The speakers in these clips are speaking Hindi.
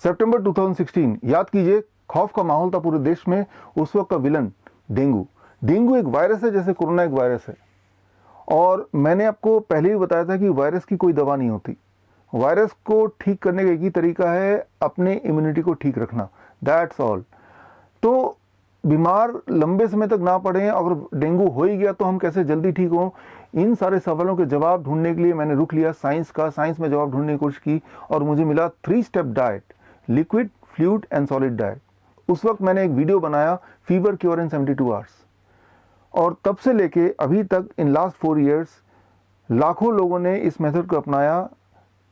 सितंबर 2016, याद कीजिए, खौफ का माहौल था पूरे देश में। उस वक्त का विलन डेंगू एक वायरस है, जैसे कोरोना एक वायरस है। और मैंने आपको पहले ही बताया था कि वायरस की कोई दवा नहीं होती। वायरस को ठीक करने का एक ही तरीका है, अपने इम्यूनिटी को ठीक रखना, दैट्स ऑल। तो बीमार लंबे समय तक ना पड़े, अगर डेंगू हो ही गया तो हम कैसे जल्दी ठीक हों, इन सारे सवालों के जवाब ढूंढने के लिए मैंने रुख लिया साइंस में जवाब ढूंढने की कोशिश की, और मुझे मिला 3 step diet, liquid, fluid and solid diet. उस वक्त मैंने एक वीडियो बनाया, फीवर क्योर इन 72 आवर्स, और तब से लेके अभी तक इन लास्ट 4 ईयर्स लाखों लोगों ने इस मेथड को अपनाया,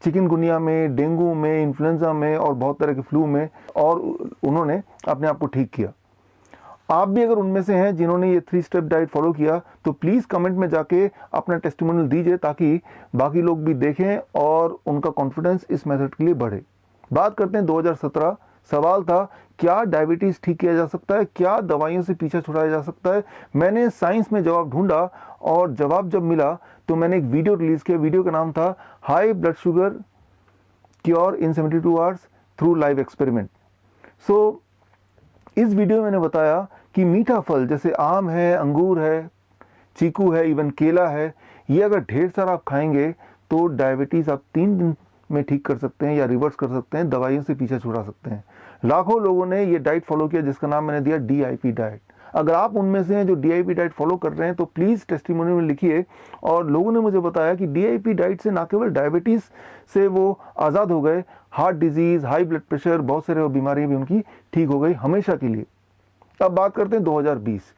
चिकनगुनिया में, डेंगू में, इन्फ्लुएंजा में और बहुत तरह के फ्लू में, और उन्होंने अपने आप को ठीक किया। आप भी अगर उनमें से हैं जिन्होंने ये 3 स्टेप डाइट फॉलो किया, तो प्लीज़ कमेंट में जाके अपना टेस्टिमोनियल दीजिए, ताकि बाकी लोग भी देखें और उनका कॉन्फिडेंस इस मेथड के लिए बढ़े। बात करते हैं 2017। सवाल था, क्या डायबिटीज़ ठीक किया जा सकता है, क्या दवाइयों से पीछा छुड़ाया जा सकता है। मैंने साइंस में जवाब ढूंढा, और जवाब जब मिला तो मैंने एक वीडियो रिलीज़ किया। वीडियो का नाम था high blood sugar cure in 72 hours through live experiment. So इस वीडियो में मैंने बताया कि मीठा फल जैसे आम है, अंगूर है, चीकू है, इवन केला है, ये अगर ढेर सारा आप खाएंगे तो डायबिटीज़ आप 3 दिन में ठीक कर सकते हैं या रिवर्स कर सकते हैं, दवाइयों से पीछा छुड़ा सकते हैं। लाखों लोगों ने ये डाइट फॉलो किया, जिसका नाम मैंने दिया DIP डाइट। अगर आप उनमें से हैं जो DIP डाइट फॉलो कर रहे हैं, तो प्लीज़ टेस्टिमोनी में लिखिए। और लोगों ने मुझे बताया कि DIP डाइट से ना केवल डायबिटीज़ से वो आज़ाद हो गए, heart disease, high blood pressure, बहुत सारे बीमारियाँ भी उनकी ठीक हो गई हमेशा के लिए। अब बात करते हैं 2020।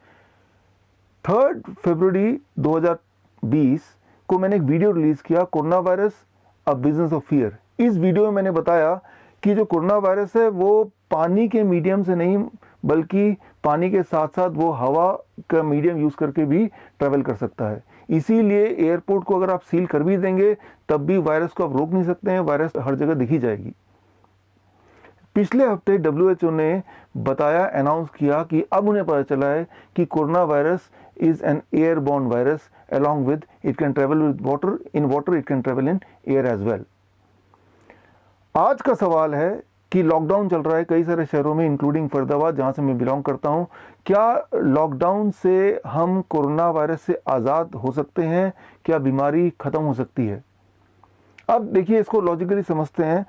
3 फरवरी 2020 को मैंने एक वीडियो रिलीज़ किया, corona virus a business of fear. इस वीडियो में मैंने बताया कि जो कोरोना वायरस है वो पानी के मीडियम से नहीं, बल्कि पानी के साथ साथ वो हवा का मीडियम यूज़ करके भी ट्रैवल कर सकता है। इसीलिए एयरपोर्ट को अगर आप सील कर भी देंगे, तब भी वायरस को आप रोक नहीं सकते हैं, वायरस हर जगह दिखी जाएगी। पिछले हफ्ते WHO ने बताया, अनाउंस किया कि अब उन्हें पता चला है कि corona virus is an airborne virus, along with it can travel with water, in water it can travel in air as well। आज का सवाल है कि लॉकडाउन चल रहा है कई सारे शहरों में, इंक्लूडिंग फरीदाबाद जहां से मैं बिलोंग करता हूं। क्या लॉकडाउन से हम कोरोना वायरस से आज़ाद हो सकते हैं? क्या बीमारी खत्म हो सकती है? अब देखिए, इसको लॉजिकली समझते हैं।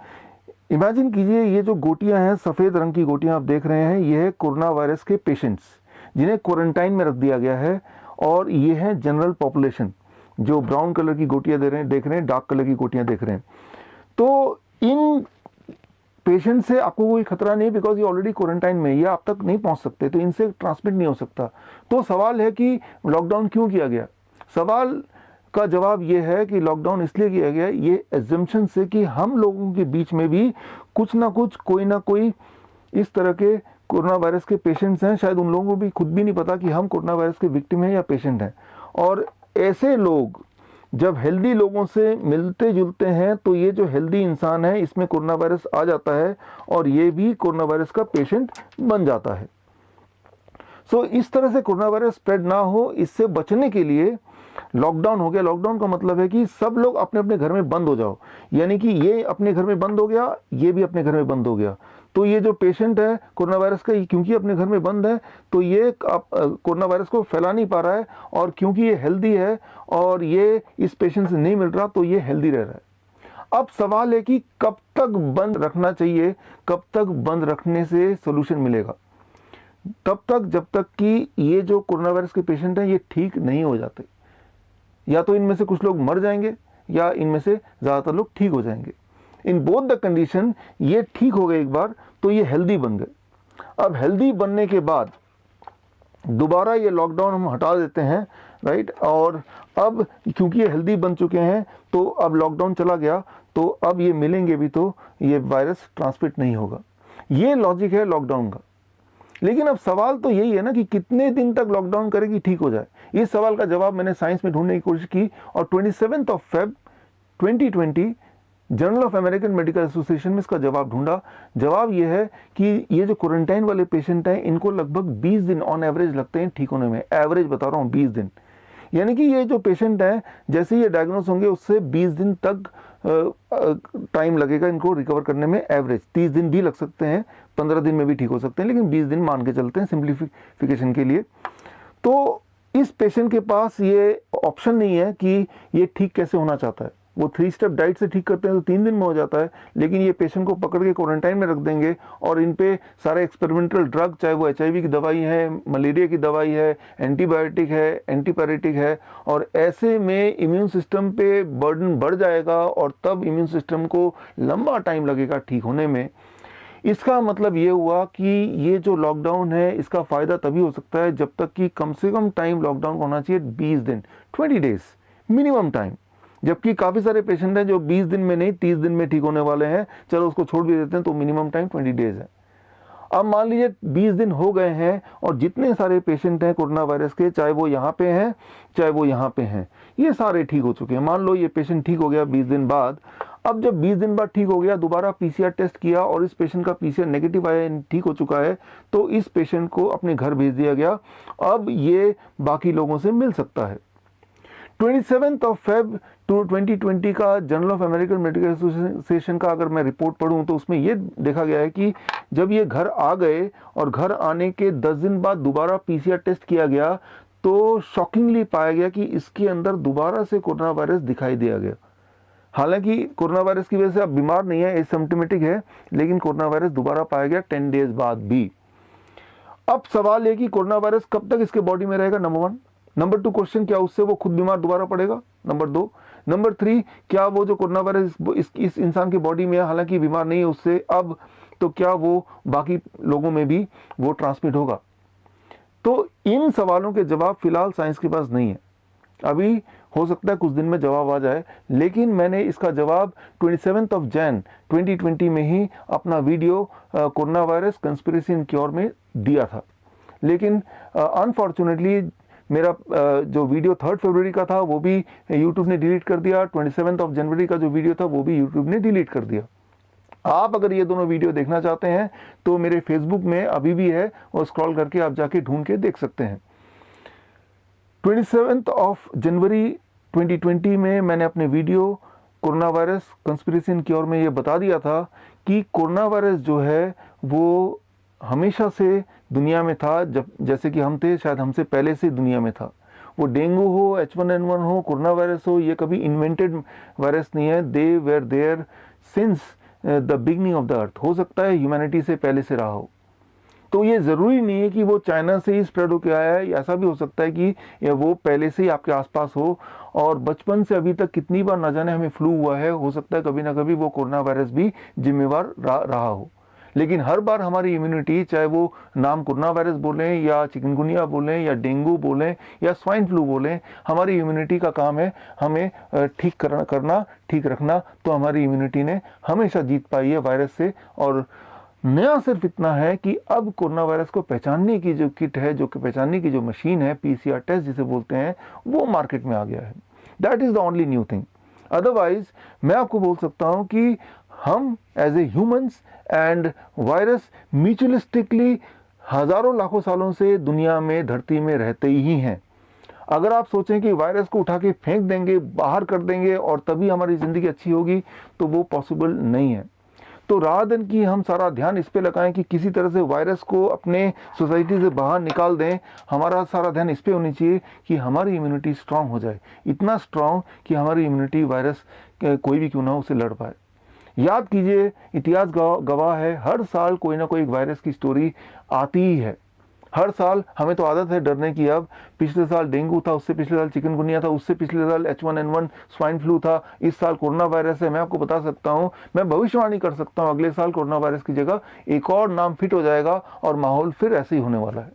इमेजिन कीजिए, ये जो गोटियां हैं, सफ़ेद रंग की गोटियां आप देख रहे हैं, ये है कोरोना वायरस के पेशेंट्स जिन्हें क्वारंटाइन में रख दिया गया है। और ये है जनरल पॉपुलेशन, जो ब्राउन कलर की गोटियां देख रहे हैं, डार्क कलर की गोटियां देख रहे हैं। तो इन पेशेंट से आपको कोई खतरा नहीं, बिकॉज ये ऑलरेडी क्वारंटाइन में, ये आप तक नहीं पहुंच सकते, तो इनसे ट्रांसमिट नहीं हो सकता। तो सवाल है कि लॉकडाउन क्यों किया गया? सवाल का जवाब ये है कि लॉकडाउन इसलिए किया गया ये एजम्पशन से कि हम लोगों के बीच में भी कुछ ना कुछ, कोई ना कोई इस तरह के कोरोना वायरस के पेशेंट्स हैं। शायद उन लोगों को भी खुद भी नहीं पता कि हम कोरोना वायरस के विक्टिम हैं या पेशेंट हैं। और ऐसे लोग जब हेल्दी लोगों से मिलते जुलते हैं, तो ये जो हेल्दी इंसान है, इसमें कोरोना वायरस आ जाता है और ये भी कोरोना वायरस का पेशेंट बन जाता है। सो इस तरह से कोरोना वायरस स्प्रेड ना हो, इससे बचने के लिए लॉकडाउन हो गया। लॉकडाउन का मतलब है कि सब लोग अपने अपने घर में बंद हो जाओ, यानी कि ये अपने घर में बंद हो गया, ये भी अपने घर में बंद हो गया। तो ये जो पेशेंट है कोरोना वायरस का, क्योंकि अपने घर में बंद है, तो ये कोरोना वायरस को फैला नहीं पा रहा है, और क्योंकि ये हेल्दी है और ये इस पेशेंट से नहीं मिल रहा, तो ये हेल्दी रह रहा है। अब सवाल है कि कब तक बंद रखना चाहिए, कब तक बंद रखने से सोल्यूशन मिलेगा? तब तक जब तक कि ये जो कोरोना वायरस के पेशेंट हैं ये ठीक नहीं हो जाते। या तो इनमें से कुछ लोग मर जाएंगे, या इनमें से ज़्यादातर लोग ठीक हो जाएंगे। इन बोथ द कंडीशन, ये ठीक हो गए एक बार तो ये हेल्दी बन गए। अब हेल्दी बनने के बाद दोबारा ये लॉकडाउन हम हटा देते हैं, राइट। और अब क्योंकि ये हेल्दी बन चुके हैं, तो अब लॉकडाउन चला गया, तो अब ये मिलेंगे भी तो ये वायरस ट्रांसमिट नहीं होगा। ये लॉजिक है लॉकडाउन का। लेकिन अब सवाल तो यही है ना कि कितने दिन तक लॉकडाउन करें कि ठीक हो जाए। इस सवाल का जवाब मैंने साइंस में ढूंढने की कोशिश की, और 27 Feb 2020 journal of American medical association में इसका जवाब ढूंढा। जवाब यह है कि ये जो क्वारंटाइन वाले पेशेंट हैं, इनको लगभग 20 दिन ऑन एवरेज लगते हैं ठीक होने में। एवरेज बता रहा हूँ, 20 दिन। यानी कि ये जो पेशेंट हैं जैसे ये डायग्नोस होंगे उससे 20 दिन तक टाइम लगेगा इनको रिकवर करने में। एवरेज 30 दिन भी लग सकते हैं, 15 दिन में भी ठीक हो सकते हैं, लेकिन 20 दिन मान के चलते हैं सिंप्लीफिकेशन के लिए। तो इस पेशेंट के पास ये ऑप्शन नहीं है कि ये ठीक कैसे होना चाहता है। वो 3 स्टेप डाइट से ठीक करते हैं तो 3 दिन में हो जाता है, लेकिन ये पेशेंट को पकड़ के क्वारंटाइन में रख देंगे और इन पे सारे एक्सपेरिमेंटल ड्रग, चाहे वो HIV की दवाई है, मलेरिया की दवाई है, एंटीबायोटिक है, एंटीपायरेटिक है, और ऐसे में इम्यून सिस्टम पे बर्डन बढ़ जाएगा और तब इम्यून सिस्टम को लंबा टाइम लगेगा ठीक होने में। इसका मतलब ये हुआ कि ये जो लॉकडाउन है इसका फ़ायदा तभी हो सकता है जब तक कि कम से कम टाइम लॉकडाउन होना चाहिए 20 दिन, 20 डेज मिनिमम टाइम। जबकि काफ़ी सारे पेशेंट हैं जो 20 दिन में नहीं 30 दिन में ठीक होने वाले हैं, चलो उसको छोड़ भी देते हैं, तो मिनिमम टाइम 20 डेज है। अब मान लीजिए 20 दिन हो गए हैं और जितने सारे पेशेंट हैं कोरोना वायरस के, चाहे वो यहाँ पे हैं चाहे वो यहाँ पे हैं, ये सारे ठीक हो चुके हैं। मान लो ये पेशेंट ठीक हो गया 20 दिन बाद। अब जब 20 दिन बाद ठीक हो गया, दोबारा PCR टेस्ट किया और इस पेशेंट का PCR नेगेटिव आया, ठीक हो चुका है, तो इस पेशेंट को अपने घर भेज दिया गया। अब ये बाकी लोगों से मिल सकता है। 27 Feb 2020 का journal of American medical association का अगर मैं रिपोर्ट पढ़ूं तो उसमें ये देखा गया है कि जब ये घर आ गए और घर आने के 10 दिन बाद दोबारा PCR टेस्ट किया गया तो शॉकिंगली पाया गया कि इसके अंदर दोबारा से कोरोना वायरस दिखाई दिया गया। हालांकि कोरोना वायरस की वजह से अब बीमार नहीं है, एसिम्प्टोमेटिक है, लेकिन कोरोना वायरस दोबारा पाया गया 10 डेज बाद भी। अब सवाल है कि कोरोना वायरस कब तक इसके बॉडी में रहेगा, नंबर 1। नंबर 2 क्वेश्चन, क्या उससे वो खुद बीमार दोबारा पड़ेगा, नंबर 2। नंबर 3, क्या वो जो कोरोना वायरस इस इंसान की बॉडी में है, हालांकि बीमार नहीं है उससे अब, तो क्या वो बाकी लोगों में भी वो ट्रांसमिट होगा। तो इन सवालों के जवाब फिलहाल साइंस के पास नहीं है। अभी हो सकता है कुछ दिन में जवाब आ जाए, लेकिन मैंने इसका जवाब 27 Jan 2020 में ही अपना वीडियो कोरोना वायरस कंस्पिरेसी इन क्योर में दिया था। लेकिन अनफॉर्चुनेटली मेरा जो वीडियो 3 फरवरी का था वो भी यूट्यूब ने डिलीट कर दिया। 27 जनवरी का जो वीडियो था वो भी यूट्यूब ने डिलीट कर दिया। आप अगर ये दोनों वीडियो देखना चाहते हैं तो मेरे फेसबुक में अभी भी है, और स्क्रॉल करके आप जाके ढूंढ के देख सकते हैं। 27 जनवरी 2020 में मैंने अपने वीडियो कोरोना वायरस कंस्पिरेसी इन क्योर में ये बता दिया था कि कोरोना वायरस जो है वो हमेशा से दुनिया में था, जब जैसे कि हम थे, शायद हमसे पहले से दुनिया में था। वो डेंगू हो, H1N1 हो, कोरोना वायरस हो, ये कभी इन्वेंटेड वायरस नहीं है। They were there since the beginning of the earth. हो सकता है ह्यूमैनिटी से पहले से रहा हो। तो ये ज़रूरी नहीं है कि वो चाइना से ही स्प्रेड होकर आया है, ऐसा भी हो सकता है कि वो पहले से ही आपके आसपास हो, और बचपन से अभी तक कितनी बार न जाने हमें फ्लू हुआ है, हो सकता है कभी ना कभी वो कोरोना वायरस भी जिम्मेवार रहा हो। लेकिन हर बार हमारी इम्यूनिटी, चाहे वो नाम कोरोना वायरस बोलें या चिकनगुनिया बोलें या डेंगू बोलें या स्वाइन फ्लू बोलें, हमारी इम्यूनिटी का काम है हमें ठीक करना, ठीक रखना। तो हमारी इम्यूनिटी ने हमेशा जीत पाई है वायरस से। और नया सिर्फ इतना है कि अब कोरोना वायरस को पहचानने की जो किट है, जो पहचानने की जो मशीन है, PCR टेस्ट जिसे बोलते हैं, वो मार्केट में आ गया है। That is the only new thing. Otherwise मैं आपको बोल सकता हूँ कि हम as a humans and virus mutualistically हजारों लाखों सालों से दुनिया में, धरती में रहते ही हैं। अगर आप सोचें कि वायरस को उठा के फेंक देंगे, बाहर कर देंगे और तभी हमारी ज़िंदगी अच्छी होगी, तो वो पॉसिबल नहीं है। तो रात दिन की हम सारा ध्यान इस पे लगाएं कि किसी तरह से वायरस को अपने सोसाइटी से बाहर निकाल दें। हमारा सारा ध्यान इस पे होनी चाहिए कि हमारी इम्यूनिटी स्ट्रांग हो जाए, इतना स्ट्रांग कि हमारी इम्यूनिटी वायरस कोई भी क्यों ना उसे लड़ पाए। याद कीजिए, इतिहास गवाह है, हर साल कोई ना कोई वायरस की स्टोरी आती ही है। हर साल हमें तो आदत है डरने की। अब पिछले साल डेंगू था, उससे पिछले साल चिकनगुनिया था, उससे पिछले साल H1N1 स्वाइन फ्लू था, इस साल कोरोना वायरस है। मैं आपको बता सकता हूँ, मैं भविष्यवाणी कर सकता हूँ, अगले साल कोरोना वायरस की जगह एक और नाम फिट हो जाएगा और माहौल फिर ऐसे ही होने वाला है।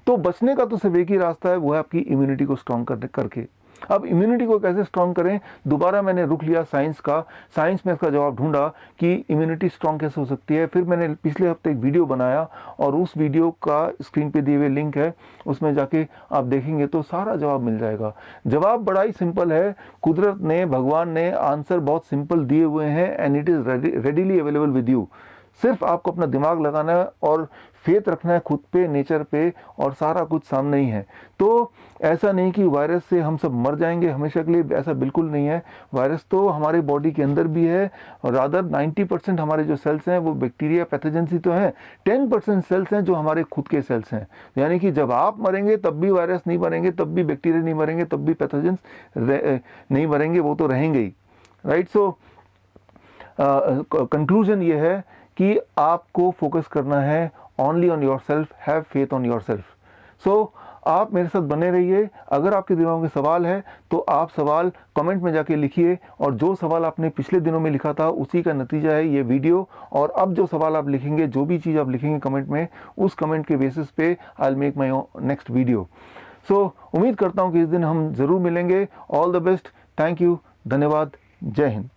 तो बचने का तो सिर्फ एक ही रास्ता है, वो है आपकी इम्यूनिटी को स्ट्रॉन्ग करके। अब इम्यूनिटी को कैसे स्ट्रॉन्ग करें, दोबारा मैंने रुख लिया साइंस का। साइंस में इसका जवाब ढूंढा कि इम्यूनिटी स्ट्रॉन्ग कैसे हो सकती है। फिर मैंने पिछले हफ्ते एक वीडियो बनाया और उस वीडियो का स्क्रीन पे दिए हुए लिंक है, उसमें जाके आप देखेंगे तो सारा जवाब मिल जाएगा। जवाब बड़ा ही सिंपल है। कुदरत ने, भगवान ने आंसर बहुत सिंपल दिए हुए हैं and it is readily available with you. सिर्फ आपको अपना दिमाग लगाना है और फेथ रखना है खुद पे, नेचर पे, और सारा कुछ सामने ही है। तो ऐसा नहीं कि वायरस से हम सब मर जाएंगे हमेशा के लिए, ऐसा बिल्कुल नहीं है। वायरस तो हमारे बॉडी के अंदर भी है, और रादर 90% हमारे जो सेल्स हैं वो बैक्टीरिया पैथोजेंस ही तो हैं, 10% सेल्स हैं जो हमारे खुद के सेल्स हैं। यानी कि जब आप मरेंगे तब भी वायरस नहीं मरेंगे, तब भी बैक्टीरिया नहीं मरेंगे, तब भी पैथोजेंस नहीं मरेंगे, वो तो रहेंगे ही, राइट। सो कंक्लूजन ये है कि आपको फोकस करना है only on yourself, have faith on yourself. So आप मेरे साथ बने रहिए। अगर आपके दिमाग में सवाल है तो आप सवाल कमेंट में जाके लिखिए, और जो सवाल आपने पिछले दिनों में लिखा था उसी का नतीजा है ये वीडियो। और अब जो सवाल आप लिखेंगे, जो भी चीज़ आप लिखेंगे कमेंट में, उस कमेंट के बेसिस पे I will make my next video. So उम्मीद करता हूँ कि इस दिन हम ज़रूर मिलेंगे। All the best, thank you, धन्यवाद, जय हिंद।